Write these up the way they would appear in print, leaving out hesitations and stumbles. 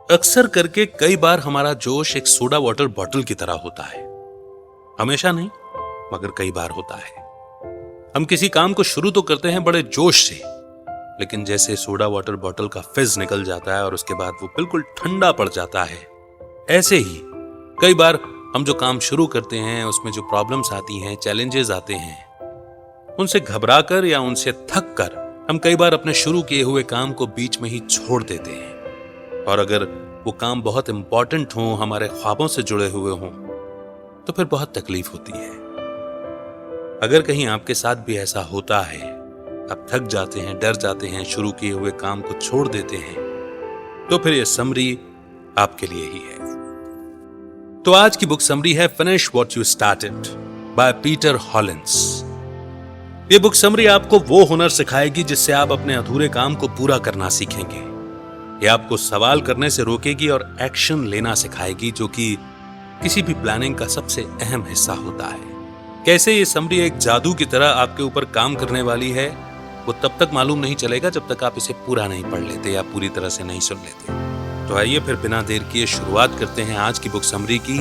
अक्सर करके कई बार हमारा जोश एक सोडा वाटर बॉटल की तरह होता है। हमेशा नहीं, मगर कई बार होता है। हम किसी काम को शुरू तो करते हैं बड़े जोश से, लेकिन जैसे सोडा वाटर बॉटल का फिज निकल जाता है और उसके बाद वो बिल्कुल ठंडा पड़ जाता है, ऐसे ही कई बार हम जो काम शुरू करते हैं उसमें जो प्रॉब्लम्स आती हैं, चैलेंजेस आते हैं, उनसे घबराकर या उनसे थक कर हम कई बार अपने शुरू किए हुए काम को बीच में ही छोड़ देते हैं। और अगर वो काम बहुत इंपॉर्टेंट हो, हमारे ख्वाबों से जुड़े हुए हों, तो फिर बहुत तकलीफ होती है। अगर कहीं आपके साथ भी ऐसा होता है, आप थक जाते हैं, डर जाते हैं, शुरू किए हुए काम को छोड़ देते हैं, तो फिर यह समरी आपके लिए ही है। तो आज की बुक समरी है finish what you started by Peter Hollins. ये बुक समरी आपको वो हुनर सिखाएगी जिससे आप अपने अधूरे काम को पूरा करना सीखेंगे। ये आपको सवाल करने से रोकेगी और एक्शन लेना सिखाएगी, जो कि किसी भी प्लानिंग का सबसे अहम हिस्सा होता है। कैसे ये समरी एक जादू की तरह आपके ऊपर काम करने वाली है, वो तब तक मालूम नहीं चलेगा जब तक आप इसे पूरा नहीं पढ़ लेते या पूरी तरह से नहीं सुन लेते। तो आइए फिर बिना देर किए शुरुआत करते हैं आज की बुक समरी की,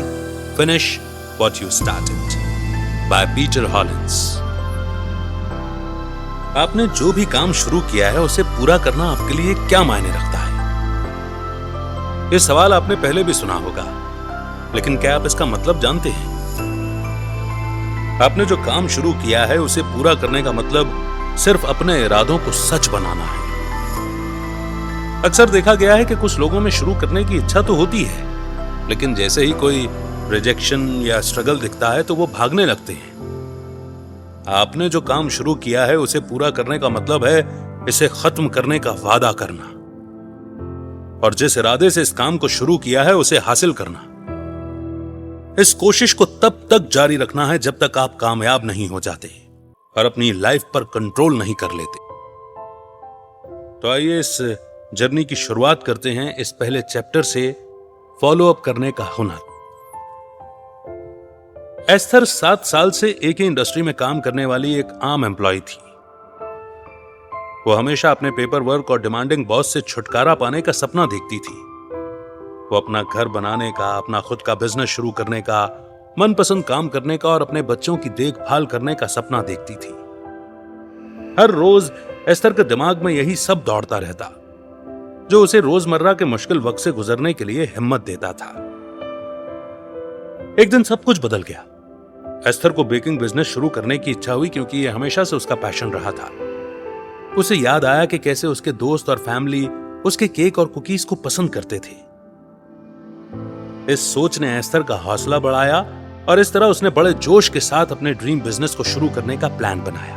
finish what you started by Peter Hollins. आपने जो भी काम शुरू किया है उसे पूरा करना आपके लिए क्या मायने रखता है? यह सवाल आपने पहले भी सुना होगा, लेकिन क्या आप इसका मतलब जानते हैं? आपने जो काम शुरू किया है उसे पूरा करने का मतलब सिर्फ अपने इरादों को सच बनाना है। अक्सर देखा गया है कि कुछ लोगों में शुरू करने की इच्छा तो होती है, लेकिन जैसे ही कोई रिजेक्शन या स्ट्रगल दिखता है तो वो भागने लगते हैं। आपने जो काम शुरू किया है उसे पूरा करने का मतलब है इसे खत्म करने का वादा करना, और जिस इरादे से इस काम को शुरू किया है उसे हासिल करना। इस कोशिश को तब तक जारी रखना है जब तक आप कामयाब नहीं हो जाते और अपनी लाइफ पर कंट्रोल नहीं कर लेते। तो आइए इस जर्नी की शुरुआत करते हैं इस पहले चैप्टर से, फॉलो अप करने का हुनर। एस्थर 7 साल से एक ही इंडस्ट्री में काम करने वाली एक आम एम्प्लॉय थी। वो हमेशा अपने पेपर वर्क और डिमांडिंग बॉस से छुटकारा पाने का सपना देखती थी। वो अपना घर बनाने का, अपना खुद का बिजनेस शुरू करने का, मनपसंद काम करने का और अपने बच्चों की देखभाल करने का सपना देखती थी। हर रोज एस्थर के दिमाग में यही सब दौड़ता रहता, जो उसे रोजमर्रा के मुश्किल वक्त से गुजरने के लिए हिम्मत देता था। एक दिन सब कुछ बदल गया। एस्थर को बेकिंग बिजनेस शुरू करने की इच्छा हुई, क्योंकि यह हमेशा से उसका पैशन रहा था। उसे याद आया कि कैसे उसके दोस्त और फैमिली उसके केक और कुकीज को पसंद करते थे। इस सोच ने एस्थर का हौसला बढ़ाया और इस तरह उसने बड़े जोश के साथ अपने ड्रीम बिजनेस को शुरू करने का प्लान बनाया।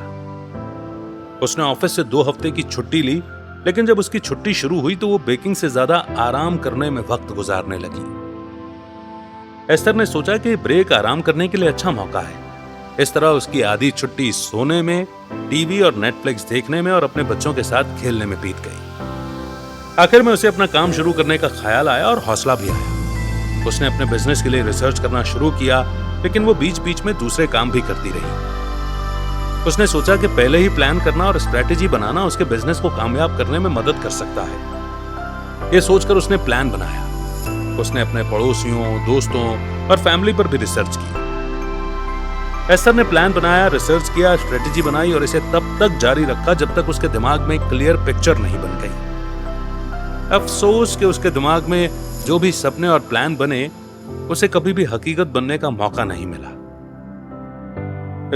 उसने ऑफिस से 2 हफ्ते की छुट्टी ली, लेकिन जब उसकी छुट्टी शुरू हुई तो वो बेकिंग से ज्यादा आराम करने में वक्त गुजारने लगी। एस्थर ने सोचा कि ब्रेक आराम करने के लिए अच्छा मौका है। इस तरह उसकी आधी छुट्टी सोने में, टीवी और नेटफ्लिक्स देखने में और अपने बच्चों के साथ खेलने में बीत गई। आखिर में उसे अपना काम शुरू करने का ख्याल आया और हौसला भी आया। उसने अपने बिजनेस के लिए रिसर्च करना शुरू किया, लेकिन वो बीच बीच में दूसरे काम भी करती रही। उसने सोचा कि पहले ही प्लान करना और स्ट्रेटेजी बनाना उसके बिजनेस को कामयाब करने में मदद कर सकता है। यह सोचकर उसने प्लान बनाया। उसने अपने पड़ोसियों, दोस्तों और फैमिली पर भी रिसर्च की। एस्थर ने प्लान बनाया, रिसर्च किया, स्ट्रेटेजी बनाई और इसे तब तक जारी रखा जब तक उसके दिमाग में क्लियर पिक्चर नहीं बन गई। अफसोस कि उसके दिमाग में जो भी सपने और प्लान बने, उसे कभी भी हकीकत बनने का मौका नहीं मिला।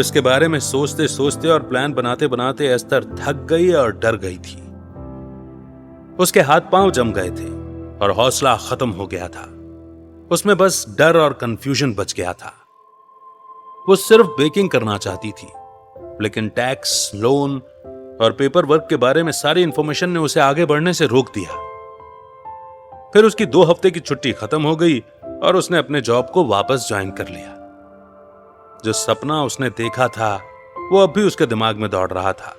इसके बारे में सोचते सोचते और प्लान बनाते बनाते एस्थर थक गई और डर गई थी। उसके हाथ पांव जम गए थे और हौसला खत्म हो गया था। उसमें बस डर और कंफ्यूजन बच गया था। वो सिर्फ बेकिंग करना चाहती थी, लेकिन टैक्स, लोन और पेपर वर्क के बारे में सारी इंफॉर्मेशन ने उसे आगे बढ़ने से रोक दिया। फिर उसकी 2 हफ्ते की छुट्टी खत्म हो गई और उसने अपने जॉब को वापस ज्वाइन कर लिया। जो सपना उसने देखा था वो अब भी उसके दिमाग में दौड़ रहा था।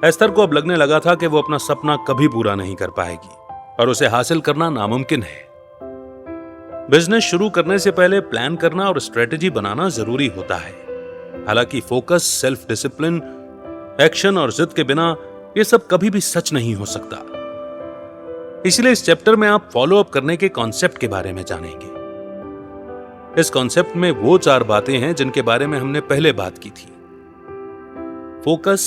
एस्थर को अब लगने लगा था कि वो अपना सपना कभी पूरा नहीं कर पाएगी और उसे हासिल करना नामुमकिन है। बिजनेस शुरू करने से पहले प्लान करना और स्ट्रेटेजी बनाना जरूरी होता है। हालांकि फोकस, सेल्फ डिसिप्लिन, एक्शन और जिद के बिना यह सब कभी भी सच नहीं हो सकता। इसलिए इस चैप्टर में आप फॉलो अप करने के कॉन्सेप्ट के बारे में जानेंगे। इस कॉन्सेप्ट में वो 4 बातें हैं जिनके बारे में हमने पहले बात की थी: फोकस,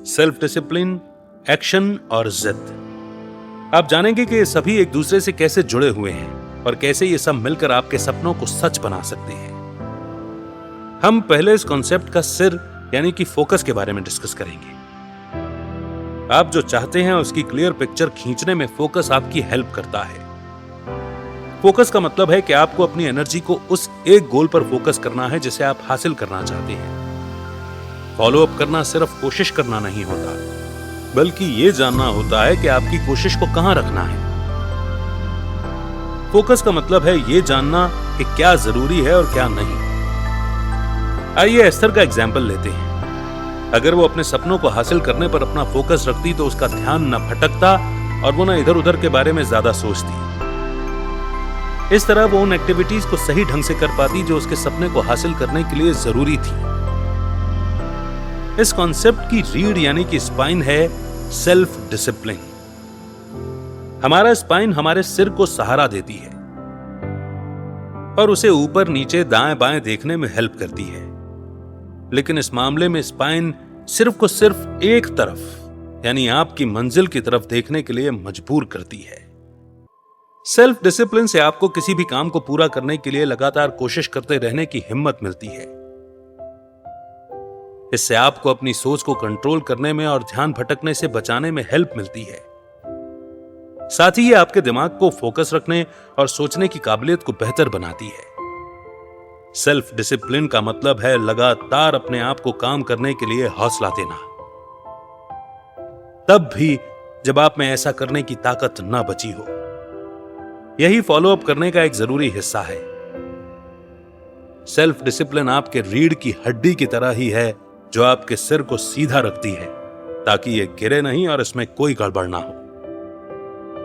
सेल्फ डिसिप्लिन, एक्शन और जिद। आप जानेंगे कि ये सभी एक दूसरे से कैसे जुड़े हुए हैं और कैसे ये सब मिलकर आपके सपनों को सच बना सकते हैं। हम पहले इस कॉन्सेप्ट का सिर यानी कि फोकस के बारे में डिस्कस करेंगे। आप जो चाहते हैं उसकी क्लियर पिक्चर खींचने में फोकस आपकी हेल्प करता है। फोकस का मतलब है कि आपको अपनी एनर्जी को उस एक गोल पर फोकस करना है जिसे आप हासिल करना चाहते हैं। फॉलो अप करना सिर्फ कोशिश करना नहीं होता, बल्कि यह जानना होता है कि आपकी कोशिश को कहां रखना है। फोकस का मतलब है यह जानना कि क्या जरूरी है और क्या नहीं। आइए एस्थर का एग्जाम्पल लेते हैं। अगर वो अपने सपनों को हासिल करने पर अपना फोकस रखती तो उसका ध्यान न भटकता और वो न इधर उधर के बारे में ज्यादा सोचती। इस तरह वो उन एक्टिविटीज को सही ढंग से कर पाती जो उसके सपने को हासिल करने के लिए जरूरी थी। इस कॉन्सेप्ट की रीढ़ यानी कि स्पाइन है सेल्फ डिसिप्लिन। हमारा स्पाइन हमारे सिर को सहारा देती है और उसे ऊपर नीचे दाएं बाएं देखने में हेल्प करती है। लेकिन इस मामले में स्पाइन सिर्फ को सिर्फ एक तरफ यानी आपकी मंजिल की तरफ देखने के लिए मजबूर करती है। सेल्फ डिसिप्लिन से आपको किसी भी काम को पूरा करने के लिए लगातार कोशिश करते रहने की हिम्मत मिलती है। इससे आपको अपनी सोच को कंट्रोल करने में और ध्यान भटकने से बचाने में हेल्प मिलती है। साथ ही ये आपके दिमाग को फोकस रखने और सोचने की काबिलियत को बेहतर बनाती है। सेल्फ डिसिप्लिन का मतलब है लगातार अपने आप को काम करने के लिए हौसला देना, तब भी जब आप में ऐसा करने की ताकत न बची हो। यही फॉलो अप करने का एक जरूरी हिस्सा है। सेल्फ डिसिप्लिन आपके रीढ़ की हड्डी की तरह ही है जो आपके सिर को सीधा रखती है ताकि यह गिरे नहीं और इसमें कोई गड़बड़ ना हो।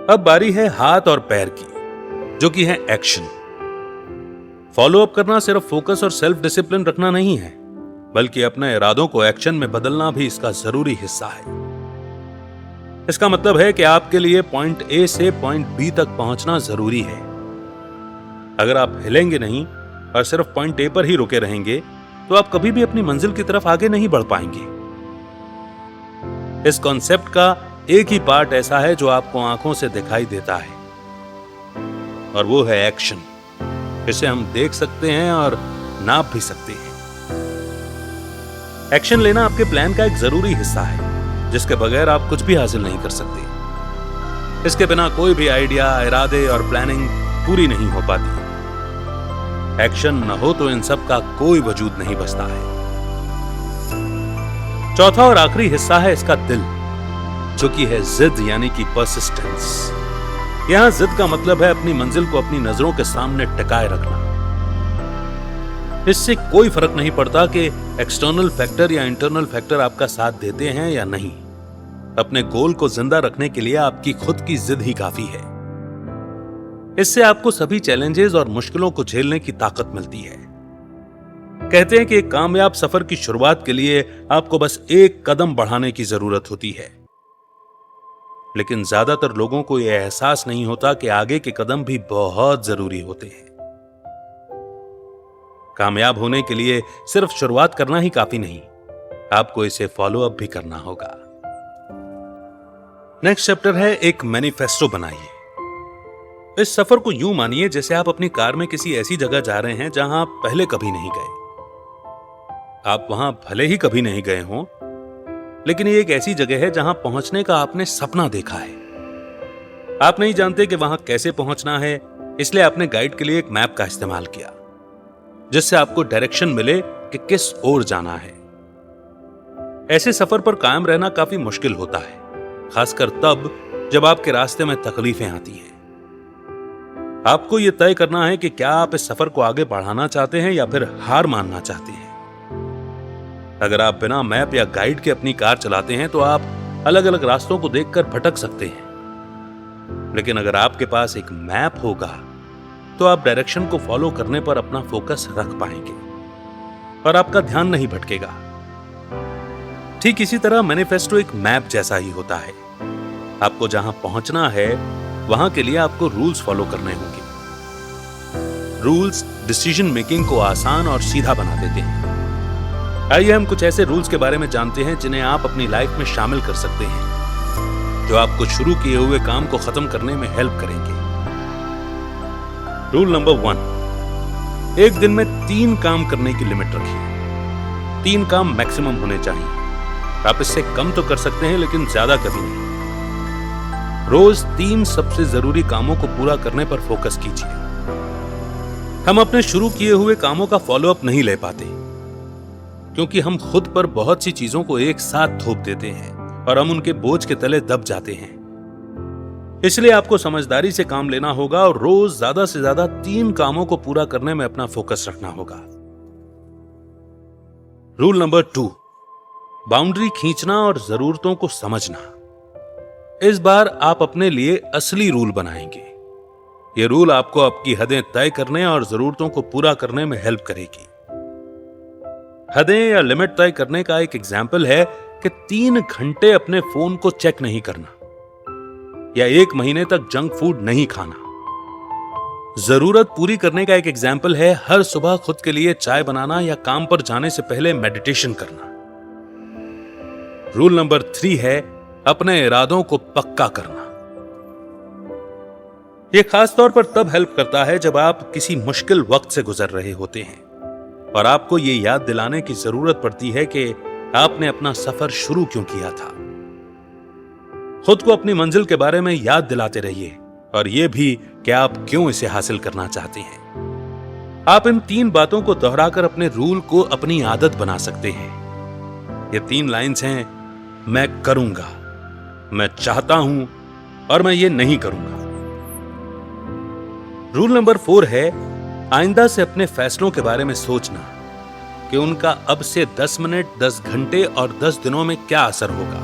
अब बारी है हाथ और पैर की, जो कि है एक्शन। फॉलो अप करना सिर्फ फोकस और सेल्फ डिसिप्लिन रखना नहीं है, बल्कि अपने इरादों को एक्शन में बदलना भी इसका जरूरी हिस्सा है। इसका मतलब है कि आपके लिए पॉइंट ए से पॉइंट बी तक पहुंचना जरूरी है। अगर आप हिलेंगे नहीं और सिर्फ पॉइंट ए पर ही रुके रहेंगे तो आप कभी भी अपनी मंजिल की तरफ आगे नहीं बढ़ पाएंगे। इस कॉन्सेप्ट का एक ही पार्ट ऐसा है जो आपको आंखों से दिखाई देता है, और वो है एक्शन। इसे हम देख सकते हैं और नाप भी सकते हैं। एक्शन लेना आपके प्लान का एक जरूरी हिस्सा है, जिसके बगैर आप कुछ भी हासिल नहीं कर सकते। इसके बिना कोई भी आइडिया, इरादे और प्लानिंग पूरी नहीं हो पाती। एक्शन न हो तो इन सब का कोई वजूद नहीं बचता है। चौथा और आखिरी हिस्सा है इसका दिल, जो कि है जिद यानी कि परसिस्टेंस। यहां जिद का मतलब है अपनी मंजिल को अपनी नजरों के सामने टिकाए रखना। इससे कोई फर्क नहीं पड़ता कि एक्सटर्नल फैक्टर या इंटरनल फैक्टर आपका साथ देते हैं या नहीं। अपने गोल को जिंदा रखने के लिए आपकी खुद की जिद ही काफी है। इससे आपको सभी चैलेंजेस और मुश्किलों को झेलने की ताकत मिलती है। कहते हैं कि एक कामयाब सफर की शुरुआत के लिए आपको बस एक कदम बढ़ाने की जरूरत होती है, लेकिन ज्यादातर लोगों को यह एहसास नहीं होता कि आगे के कदम भी बहुत जरूरी होते हैं। कामयाब होने के लिए सिर्फ शुरुआत करना ही काफी नहीं, आपको इसे फॉलो अप भी करना होगा। नेक्स्ट चैप्टर है एक मैनिफेस्टो बनाइए। इस सफर को यूं मानिए जैसे आप अपनी कार में किसी ऐसी जगह जा रहे हैं जहां आप पहले कभी नहीं गए। आप वहां भले ही कभी नहीं गए हों, लेकिन ये एक ऐसी जगह है जहां पहुंचने का आपने सपना देखा है। आप नहीं जानते कि वहां कैसे पहुंचना है, इसलिए आपने गाइड के लिए एक मैप का इस्तेमाल किया, जिससे आपको डायरेक्शन मिले कि किस ओर जाना है। ऐसे सफर पर कायम रहना काफी मुश्किल होता है, खासकर तब जब आपके रास्ते में तकलीफें आती हैं। आपको यह तय करना है कि क्या आप इस सफर को आगे बढ़ाना चाहते हैं या फिर हार मानना चाहते हैं। अगर आप बिना मैप या गाइड के अपनी कार चलाते हैं तो आप अलग अलग रास्तों को देखकर भटक सकते हैं, लेकिन अगर आपके पास एक मैप होगा तो आप डायरेक्शन को फॉलो करने पर अपना फोकस रख पाएंगे और आपका ध्यान नहीं भटकेगा। ठीक इसी तरह मैनिफेस्टो एक मैप जैसा ही होता है। आपको जहां पहुंचना है वहां के लिए आपको रूल्स फॉलो करने होंगे। रूल्स डिसीजन मेकिंग को आसान और सीधा बना देते हैं। आइए हम कुछ ऐसे रूल्स के बारे में जानते हैं जिन्हें आप अपनी लाइफ में शामिल कर सकते हैं, जो आपको शुरू किए हुए काम को खत्म करने में हेल्प करेंगे। रूल नंबर 1, एक दिन में 3 काम करने की लिमिट रखिए। 3 काम मैक्सिमम होने चाहिए। आप इससे कम तो कर सकते हैं, लेकिन ज्यादा कभी नहीं। रोज 3 सबसे जरूरी कामों को पूरा करने पर फोकस कीजिए। हम अपने शुरू किए हुए कामों का फॉलोअप नहीं ले पाते, क्योंकि हम खुद पर बहुत सी चीजों को एक साथ थोप देते हैं और हम उनके बोझ के तले दब जाते हैं। इसलिए आपको समझदारी से काम लेना होगा और रोज ज्यादा से ज्यादा 3 कामों को पूरा करने में अपना फोकस रखना होगा। रूल नंबर 2, बाउंड्री खींचना और जरूरतों को समझना। इस बार आप अपने लिए असली रूल बनाएंगे। ये रूल आपको आपकी हदें तय करने और जरूरतों को पूरा करने में हेल्प करेगी। हदें या लिमिट तय करने का एक एग्जाम्पल है कि 3 घंटे अपने फोन को चेक नहीं करना या 1 महीने तक जंक फूड नहीं खाना। जरूरत पूरी करने का एक एग्जाम्पल है हर सुबह खुद के लिए चाय बनाना या काम पर जाने से पहले मेडिटेशन करना। रूल नंबर 3 है अपने इरादों को पक्का करना। यह खास तौर पर तब हेल्प करता है जब आप किसी मुश्किल वक्त से गुजर रहे होते हैं और आपको यह याद दिलाने की जरूरत पड़ती है कि आपने अपना सफर शुरू क्यों किया था। खुद को अपनी मंजिल के बारे में याद दिलाते रहिए और यह भी कि आप क्यों इसे हासिल करना चाहते हैं। आप इन 3 बातों को दोहराकर अपने रूल को अपनी आदत बना सकते हैं। ये 3 लाइन्स हैं, मैं करूंगा, मैं चाहता हूं और मैं ये नहीं करूंगा। रूल नंबर 4 है आइंदा से अपने फैसलों के बारे में सोचना कि उनका अब से 10 मिनट, 10 घंटे और 10 दिनों में क्या असर होगा।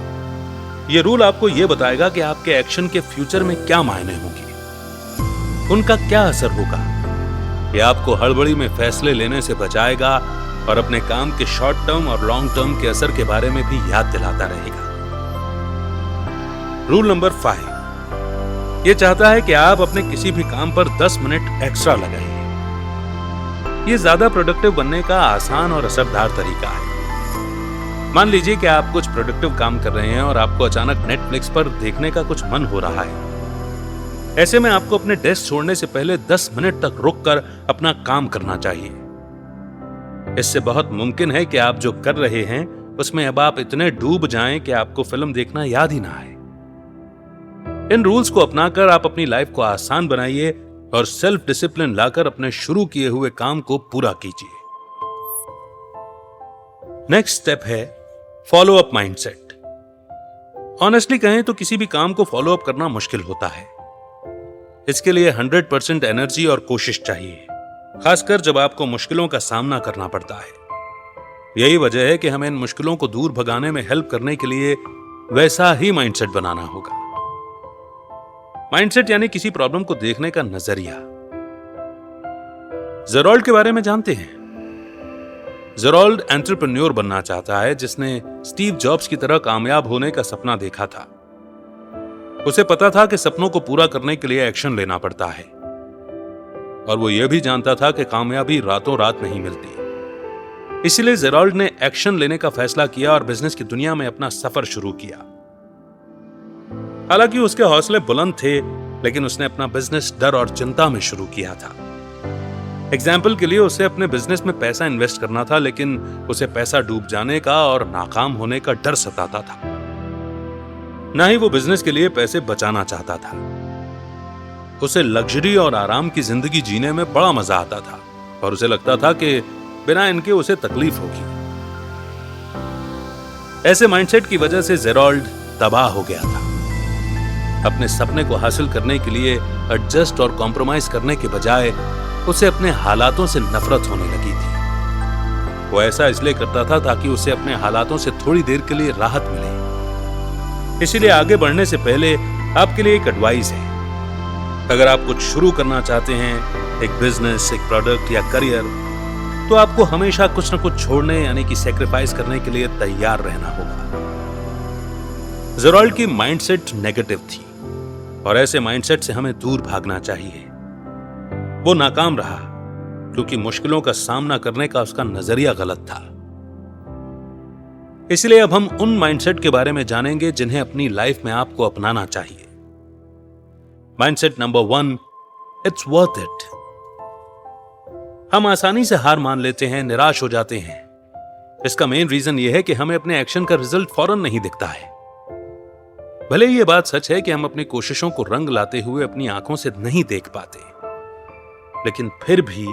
यह रूल आपको यह बताएगा कि आपके एक्शन के फ्यूचर में क्या मायने होंगे, उनका क्या असर होगा। यह आपको हड़बड़ी में फैसले लेने से बचाएगा और अपने काम के शॉर्ट टर्म और लॉन्ग टर्म के असर के बारे में भी याद दिलाता रहेगा। रूल नंबर 5 यह चाहता है कि आप अपने किसी भी काम पर 10 मिनट एक्स्ट्रा लगाइए। यह ज्यादा प्रोडक्टिव बनने का आसान और असरदार तरीका है। मान लीजिए कि आप कुछ प्रोडक्टिव काम कर रहे हैं और आपको अचानक नेटफ्लिक्स पर देखने का कुछ मन हो रहा है। ऐसे में आपको अपने डेस्क छोड़ने से पहले 10 मिनट तक रुककर अपना काम करना चाहिए। इससे बहुत मुमकिन है कि आप जो कर रहे हैं उसमें अब आप इतने डूब जाएं कि आपको फिल्म देखना याद ही ना आए। इन रूल्स को अपनाकर आप अपनी लाइफ को आसान बनाइए और सेल्फ डिसिप्लिन लाकर अपने शुरू किए हुए काम को पूरा कीजिए। नेक्स्ट स्टेप है फॉलो अप माइंडसेट। ऑनेस्टली कहें तो किसी भी काम को फॉलो अप करना मुश्किल होता है। इसके लिए 100% एनर्जी और कोशिश चाहिए, खासकर जब आपको मुश्किलों का सामना करना पड़ता है। यही वजह है कि हमें इन मुश्किलों को दूर भगाने में हेल्प करने के लिए वैसा ही माइंडसेट बनाना होगा। माइंडसेट यानी किसी प्रॉब्लम को देखने का नजरिया। जेरोल्ड के बारे में जानते हैं? जेरोल्ड एंटरप्रेन्योर बनना चाहता है जिसने स्टीव जॉब्स की तरह कामयाब होने का सपना देखा था। उसे पता था कि सपनों को पूरा करने के लिए एक्शन लेना पड़ता है और वो यह भी जानता था कि कामयाबी रातों रात नहीं मिलती। इसलिए जेरोल्ड ने एक्शन लेने का फैसला किया और बिजनेस की दुनिया में अपना सफर शुरू किया। हालांकि उसके हौसले बुलंद थे, लेकिन उसने अपना बिजनेस डर और चिंता में शुरू किया था। एग्जाम्पल के लिए उसे अपने बिजनेस में पैसा इन्वेस्ट करना था, लेकिन उसे पैसा डूब जाने का और नाकाम होने का डर सताता था। ना ही वो बिजनेस के लिए पैसे बचाना चाहता था। उसे लग्जरी और आराम की जिंदगी जीने में बड़ा मजा आता था और उसे लगता था कि बिना इनके उसे तकलीफ होगी। ऐसे माइंडसेट की वजह से जेरोल्ड तबाह हो गया था। अपने सपने को हासिल करने के लिए एडजस्ट और कॉम्प्रोमाइज करने के बजाय उसे अपने हालातों से नफरत होने लगी थी। वो ऐसा इसलिए करता था ताकि उसे अपने हालातों से थोड़ी देर के लिए राहत मिले। इसीलिए आगे बढ़ने से पहले आपके लिए एक एडवाइस है। अगर आप कुछ शुरू करना चाहते हैं, एक बिजनेस, एक प्रोडक्ट या करियर, तो आपको हमेशा कुछ न कुछ छोड़ने यानी कि सैक्रिफाइस करने के लिए तैयार रहना होगा। जेरोल्ड की माइंडसेट नेगेटिव थी। और ऐसे माइंडसेट से हमें दूर भागना चाहिए। वो नाकाम रहा क्योंकि मुश्किलों का सामना करने का उसका नजरिया गलत था। इसलिए अब हम उन माइंडसेट के बारे में जानेंगे जिन्हें अपनी लाइफ में आपको अपनाना चाहिए। Mindset number 1, it's worth it. हम आसानी से हार मान लेते हैं, निराश हो जाते हैं। इसका मेन रीजन यह है कि हमें अपने एक्शन का रिजल्ट फौरन नहीं दिखता है। भले ही यह बात सच है कि हम अपनी कोशिशों को रंग लाते हुए अपनी आंखों से नहीं देख पाते, लेकिन फिर भी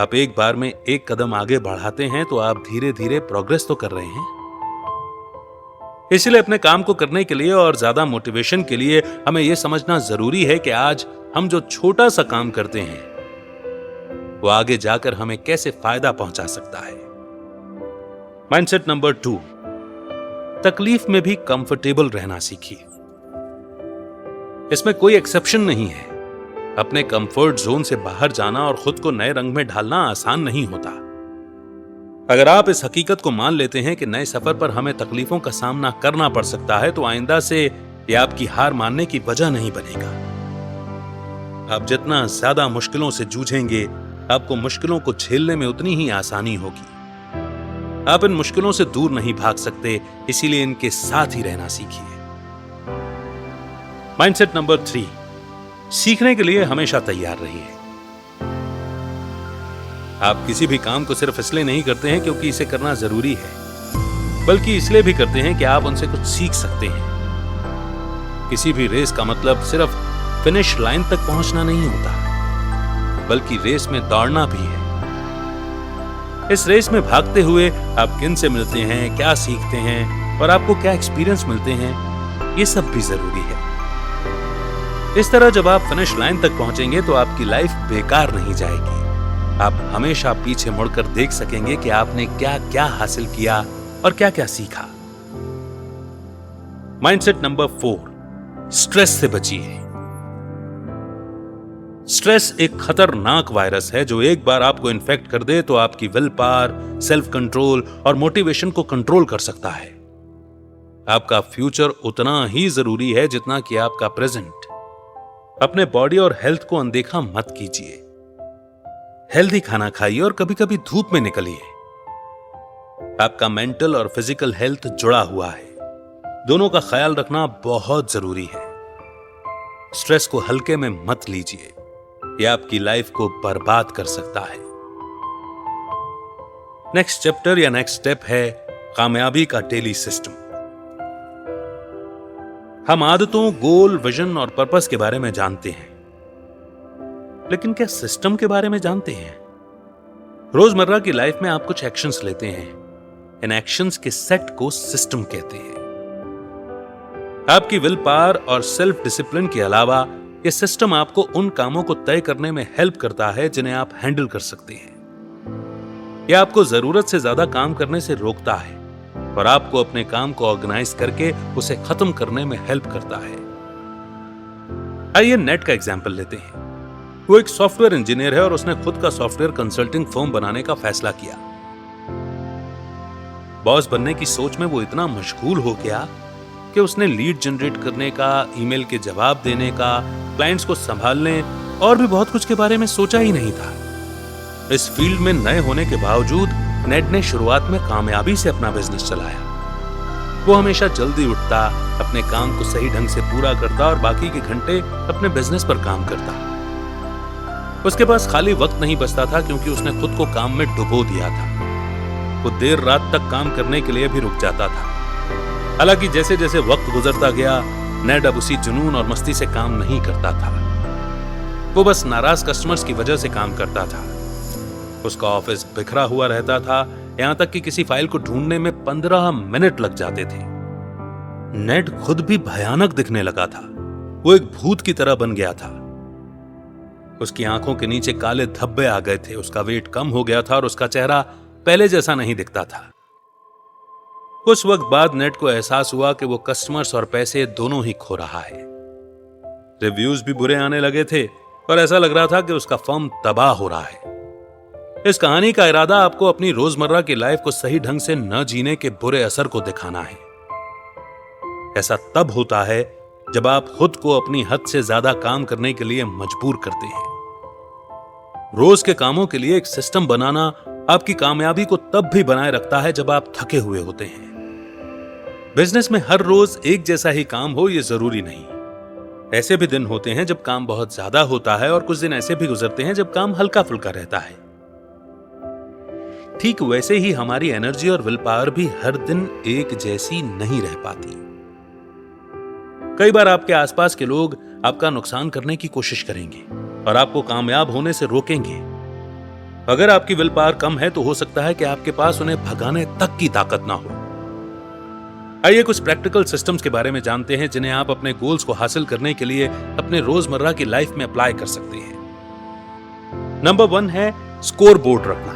आप एक बार में एक कदम आगे बढ़ाते हैं तो आप धीरे धीरे प्रोग्रेस तो कर रहे हैं। इसलिए अपने काम को करने के लिए और ज्यादा मोटिवेशन के लिए हमें यह समझना जरूरी है कि आज हम जो छोटा सा काम करते हैं वो आगे जाकर हमें कैसे फायदा पहुंचा सकता है। माइंडसेट नंबर 2, तकलीफ में भी कंफर्टेबल रहना सीखिए। इसमें कोई एक्सेप्शन नहीं है। अपने कंफर्ट जोन से बाहर जाना और खुद को नए रंग में ढालना आसान नहीं होता। अगर आप इस हकीकत को मान लेते हैं कि नए सफर पर हमें तकलीफों का सामना करना पड़ सकता है, तो आइंदा से यह आपकी हार मानने की वजह नहीं बनेगा। आप जितना ज्यादा मुश्किलों से जूझेंगे, आपको मुश्किलों को झेलने में उतनी ही आसानी होगी। आप इन मुश्किलों से दूर नहीं भाग सकते, इसीलिए इनके साथ ही रहना सीखिए। माइंडसेट नंबर 3, सीखने के लिए हमेशा तैयार रहिए। आप किसी भी काम को सिर्फ इसलिए नहीं करते हैं क्योंकि इसे करना जरूरी है, बल्कि इसलिए भी करते हैं कि आप उनसे कुछ सीख सकते हैं। किसी भी रेस का मतलब सिर्फ फिनिश लाइन तक पहुंचना नहीं होता, बल्कि रेस में दौड़ना भी है। इस रेस में भागते हुए आप किन से मिलते हैं, क्या सीखते हैं और आपको क्या एक्सपीरियंस मिलते हैं, ये सब भी जरूरी है। इस तरह जब आप फिनिश लाइन तक पहुंचेंगे तो आपकी लाइफ बेकार नहीं जाएगी। आप हमेशा पीछे मुड़कर देख सकेंगे कि आपने क्या क्या हासिल किया और क्या क्या सीखा। माइंडसेट नंबर 4, स्ट्रेस से बचिए। स्ट्रेस एक खतरनाक वायरस है जो एक बार आपको इन्फेक्ट कर दे तो आपकी विल पावर, सेल्फ कंट्रोल और मोटिवेशन को कंट्रोल कर सकता है। आपका फ्यूचर उतना ही जरूरी है जितना कि आपका प्रेजेंट। अपने बॉडी और हेल्थ को अनदेखा मत कीजिए। हेल्दी खाना खाइए और कभी कभी धूप में निकलिए। आपका मेंटल और फिजिकल हेल्थ जुड़ा हुआ है, दोनों का ख्याल रखना बहुत जरूरी है। स्ट्रेस को हल्के में मत लीजिए, यह आपकी लाइफ को बर्बाद कर सकता है। नेक्स्ट चैप्टर या नेक्स्ट स्टेप है कामयाबी का डेली सिस्टम। हम आदतों, गोल, विजन और पर्पस के बारे में जानते हैं, लेकिन क्या सिस्टम के बारे में जानते हैं? रोजमर्रा की लाइफ में आप कुछ एक्शंस लेते हैं। इन एक्शंस के सेट को सिस्टम कहते हैं। आपकी विल पावर और सेल्फ डिसिप्लिन के अलावा यह सिस्टम आपको उन कामों को तय करने में हेल्प करता है जिन्हें आप हैंडल कर सकते हैं। यह आपको जरूरत से ज्यादा काम करने से रोकता है और आपको अपने काम को ऑर्गेनाइज करके उसे खत्म करने में हेल्प करता है। आइए नेट का एग्जांपल लेते हैं। वो एक सॉफ्टवेयर इंजीनियर है और उसने खुद का सॉफ्टवेयर कंसल्टिंग फर्म बनाने का फैसला किया। बॉस बनने की सोच में वो इतना मशगूल हो गया कि उसने लीड जनरेट करने का, ईमेल के जवाब देने का, क्लाइंट्स को संभालने और भी बहुत कुछ के बारे में सोचा ही नहीं था। इस फील्ड में नए होने के बावजूद नेड ने शुरुआत में कामयाबी से अपना बिजनेस चलाया। वो हमेशा जल्दी उठता, अपने काम को सही ढंग से पूरा करता और बाकी के घंटे अपने बिजनेस पर काम करता। उसके पास खाली वक्त नहीं बचता था क्योंकि उसने खुद को काम में डुबो दिया था। वो देर रात तक काम करने के लिए भी रुक जाता था। हालांकि जैसे जैसे वक्त गुजरता गया, नेड अब उसी जुनून और मस्ती से काम नहीं करता था। वो बस नाराज कस्टमर्स की वजह से काम करता था। उसका ऑफिस बिखरा हुआ रहता था, यहां तक कि किसी फाइल को ढूंढने में 15 मिनट लग जाते थे। नेड खुद भी भयानक दिखने लगा था। वो एक भूत की तरह बन गया था। उसकी आंखों के नीचे काले धब्बे आ गए थे, उसका वेट कम हो गया था और उसका चेहरा पहले जैसा नहीं दिखता था। कुछ वक्त बाद नेड को एहसास हुआ कि वो कस्टमर्स और पैसे दोनों ही खो रहा है। रिव्यूज भी बुरे आने लगे थे और ऐसा लग रहा था कि उसका फर्म तबाह हो रहा है। इस कहानी का इरादा आपको अपनी रोजमर्रा की लाइफ को सही ढंग से न जीने के बुरे असर को दिखाना है। ऐसा तब होता है जब आप खुद को अपनी हद से ज्यादा काम करने के लिए मजबूर करते हैं। रोज के कामों के लिए एक सिस्टम बनाना आपकी कामयाबी को तब भी बनाए रखता है जब आप थके हुए होते हैं। बिजनेस में हर रोज एक जैसा ही काम हो यह जरूरी नहीं। ऐसे भी दिन होते हैं जब काम बहुत ज्यादा होता है और कुछ दिन ऐसे भी गुजरते हैं जब काम हल्का फुल्का रहता है। ठीक वैसे ही हमारी एनर्जी और विल पावर भी हर दिन एक जैसी नहीं रह पाती। कई बार आपके आसपास के लोग आपका नुकसान करने की कोशिश करेंगे और आपको कामयाब होने से रोकेंगे। अगर आपकी विल पावर कम है तो हो सकता है कि आपके पास उन्हें भगाने तक की ताकत ना हो। आइए कुछ प्रैक्टिकल सिस्टम्स के बारे में जानते हैं जिन्हें आप अपने गोल्स को हासिल करने के लिए अपने रोजमर्रा की लाइफ में अप्लाई कर सकते हैं। नंबर 1 है स्कोर बोर्ड रखना।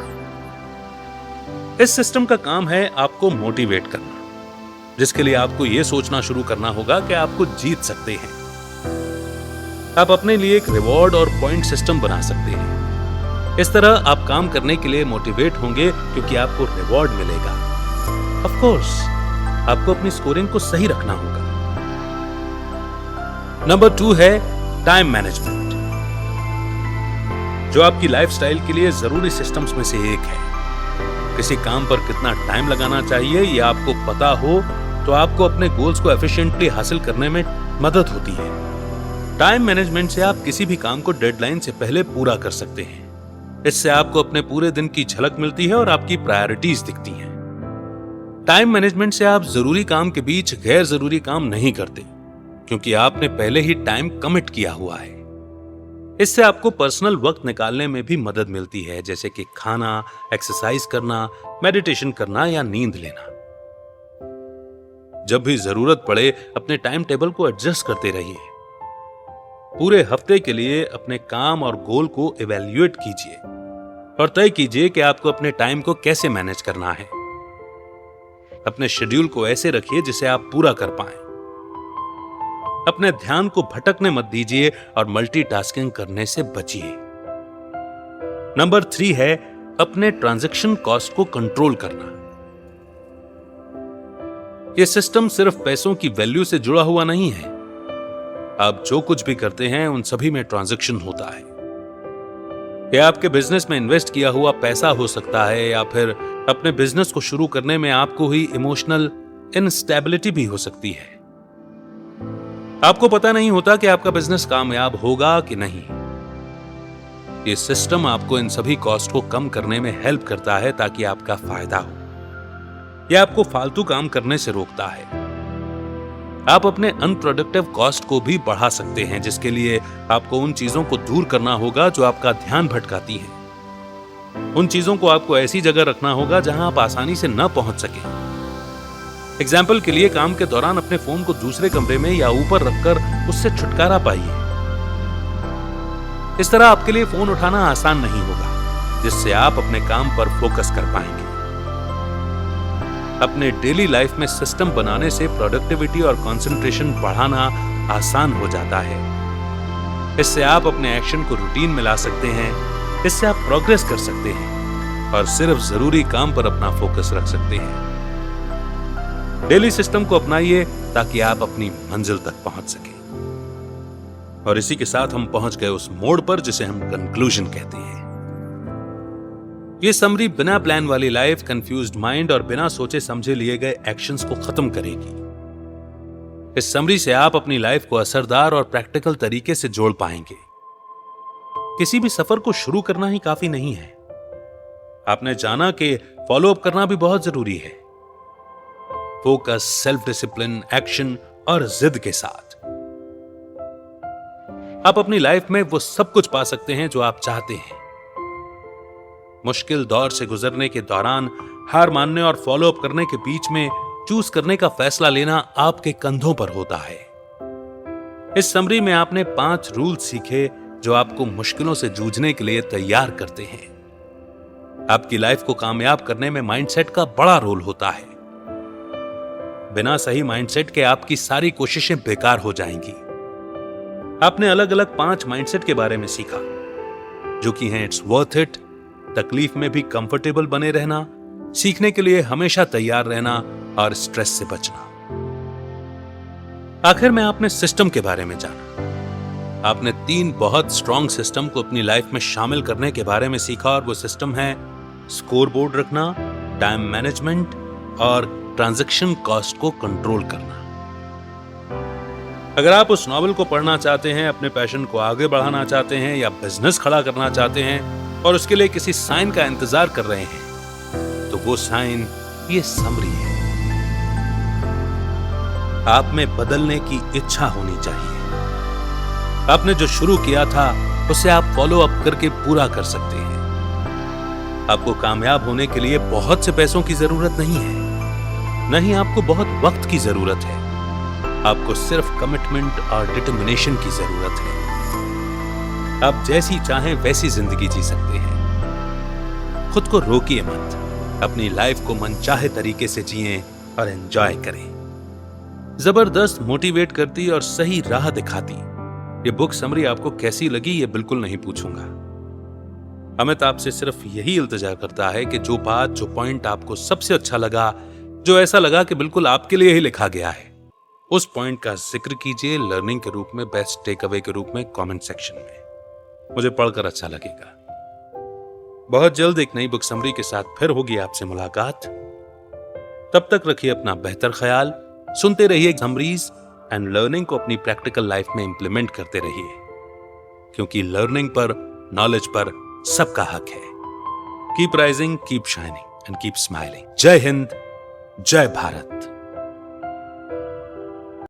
इस सिस्टम का काम है आपको मोटिवेट करना, जिसके लिए आपको यह सोचना शुरू करना होगा कि आप कुछ जीत सकते हैं। आप अपने लिए एक रिवॉर्ड और पॉइंट सिस्टम बना सकते हैं। इस तरह आप काम करने के लिए मोटिवेट होंगे क्योंकि आपको रिवॉर्ड मिलेगा। ऑफ कोर्स आपको अपनी स्कोरिंग को सही रखना होगा। नंबर 2 है टाइम मैनेजमेंट, जो आपकी लाइफस्टाइल के लिए जरूरी सिस्टम्स में से एक है। किसी काम पर कितना टाइम लगाना चाहिए ये आपको पता हो तो आपको अपने गोल्स को एफिशिएंटली हासिल करने में मदद होती है। टाइम मैनेजमेंट से आप किसी भी काम को डेडलाइन से पहले पूरा कर सकते हैं। इससे आपको अपने पूरे दिन की झलक मिलती है और आपकी प्रायोरिटीज दिखती हैं। टाइम मैनेजमेंट से आप जरूरी काम के बीच गैर जरूरी काम नहीं करते, क्योंकि आपने पहले ही टाइम कमिट किया हुआ है। इससे आपको पर्सनल वक्त निकालने में भी मदद मिलती है, जैसे कि खाना, एक्सरसाइज करना, मेडिटेशन करना या नींद लेना। जब भी जरूरत पड़े अपने टाइम टेबल को एडजस्ट करते रहिए। पूरे हफ्ते के लिए अपने काम और गोल को इवैल्यूएट कीजिए और तय कीजिए कि आपको अपने टाइम को कैसे मैनेज करना है। अपने शेड्यूल को ऐसे रखिए जिसे आप पूरा कर पाएं। अपने ध्यान को भटकने मत दीजिए और मल्टीटास्किंग करने से बचिए। नंबर 3 है अपने ट्रांजैक्शन कॉस्ट को कंट्रोल करना। यह सिस्टम सिर्फ पैसों की वैल्यू से जुड़ा हुआ नहीं है। आप जो कुछ भी करते हैं उन सभी में ट्रांजैक्शन होता है। यह आपके बिजनेस में इन्वेस्ट किया हुआ पैसा हो सकता है या फिर अपने बिजनेस को शुरू करने में आपको हुई इमोशनल इनस्टेबिलिटी भी हो सकती है। आपको पता नहीं होता कि आपका बिजनेस कामयाब होगा कि नहीं। यह सिस्टम आपको इन सभी कॉस्ट को कम करने में हेल्प करता है ताकि आपका फायदा हो। यह आपको फालतू काम करने से रोकता है। आप अपने अनप्रोडक्टिव कॉस्ट को भी बढ़ा सकते हैं, जिसके लिए आपको उन चीजों को दूर करना होगा जो आपका ध्यान भटकाती हैं। उन चीजों को आपको ऐसी जगह रखना होगा जहां आप आसानी से न पहुंच सके। एग्जाम्पल के लिए काम के दौरान अपने फोन को दूसरे कमरे में या ऊपर रखकर उससे छुटकारा पाइए। इस तरह आपके लिए फोन उठाना आसान नहीं होगा, जिससे आप अपने काम पर फोकस कर पाएंगे। अपने डेली लाइफ में सिस्टम बनाने से प्रोडक्टिविटी और कंसंट्रेशन बढ़ाना आसान हो जाता है। इससे आप अपने एक्शन को रूटीन में ला सकते हैं। इससे आप प्रोग्रेस कर सकते हैं और सिर्फ जरूरी काम पर अपना फोकस रख सकते हैं। डेली सिस्टम को अपनाइए ताकि आप अपनी मंजिल तक पहुंच सकें। और इसी के साथ हम पहुंच गए उस मोड़ पर जिसे हम कंक्लूजन कहते हैं। ये समरी बिना प्लान वाली लाइफ, कंफ्यूज्ड माइंड और बिना सोचे समझे लिए गए एक्शंस को खत्म करेगी। इस समरी से आप अपनी लाइफ को असरदार और प्रैक्टिकल तरीके से जोड़ पाएंगे। किसी भी सफर को शुरू करना ही काफी नहीं है। आपने जाना कि फॉलो अप करना भी बहुत जरूरी है। फोकस, सेल्फ डिसिप्लिन, एक्शन और जिद के साथ आप अपनी लाइफ में वो सब कुछ पा सकते हैं जो आप चाहते हैं। मुश्किल दौर से गुजरने के दौरान हार मानने और फॉलो अप करने के बीच में चूज करने का फैसला लेना आपके कंधों पर होता है। इस समरी में आपने 5 रूल सीखे जो आपको मुश्किलों से जूझने के लिए तैयार करते हैं। आपकी लाइफ को कामयाब करने में माइंडसेट का बड़ा रोल होता है। बिना सही माइंडसेट के आपकी सारी कोशिशें बेकार हो जाएंगी। आपने अलग अलग 5 माइंडसेट के बारे में सीखा, जो कि हैं इट्स वर्थ इट, तकलीफ में भी कंफर्टेबल बने रहना, सीखने के लिए हमेशा तैयार रहना और स्ट्रेस से बचना। आखिर में आपने सिस्टम के बारे में जाना। आपने 3 बहुत स्ट्रॉन्ग सिस्टम को अपनी लाइफ में शामिल करने के बारे में सीखा, और वो सिस्टम है स्कोर बोर्ड रखना, टाइम मैनेजमेंट और ट्रांजैक्शन कॉस्ट को कंट्रोल करना। अगर आप उस नॉवेल को पढ़ना चाहते हैं, अपने पैशन को आगे बढ़ाना चाहते हैं, या बिजनेस खड़ा करना चाहते हैं और उसके लिए किसी साइन का इंतजार कर रहे हैं, तो वो साइन ये समरी है। आप में बदलने की इच्छा होनी चाहिए। आपने जो शुरू किया था उसे आप फॉलो अप करके पूरा कर सकते हैं। आपको कामयाब होने के लिए बहुत से पैसों की जरूरत नहीं है, नहीं आपको बहुत वक्त की जरूरत है। आपको सिर्फ कमिटमेंट और डिटर्मिनेशन की जरूरत है। आप जैसी चाहें वैसी जिंदगी जी सकते हैं। खुद को रोकिए मत, अपनी लाइफ को मनचाहे तरीके से जिएं और एंजॉय करें। जबरदस्त मोटिवेट करती और सही राह दिखाती ये बुक समरी आपको कैसी लगी ये बिल्कुल नहीं पूछूंगा। अमित आपसे सिर्फ यही इल्तिजा करता है कि जो बात, जो पॉइंट आपको सबसे अच्छा लगा, जो ऐसा लगा कि बिल्कुल आपके लिए ही लिखा गया है, उस पॉइंट का जिक्र कीजिए लर्निंग के रूप में, बेस्ट टेक अवे के रूप में कमेंट सेक्शन में। मुझे पढ़कर अच्छा लगेगा। बहुत जल्द एक नई बुक समरी के साथ फिर होगी आपसे मुलाकात। तब तक रखिए अपना बेहतर ख्याल, सुनते रहिए समरीज एंड लर्निंग को अपनी प्रैक्टिकल लाइफ में इंप्लीमेंट करते रहिए, क्योंकि लर्निंग पर, नॉलेज पर सबका हक है। Keep rising, keep shining and keep smiling. जय हिंद, जय भारत।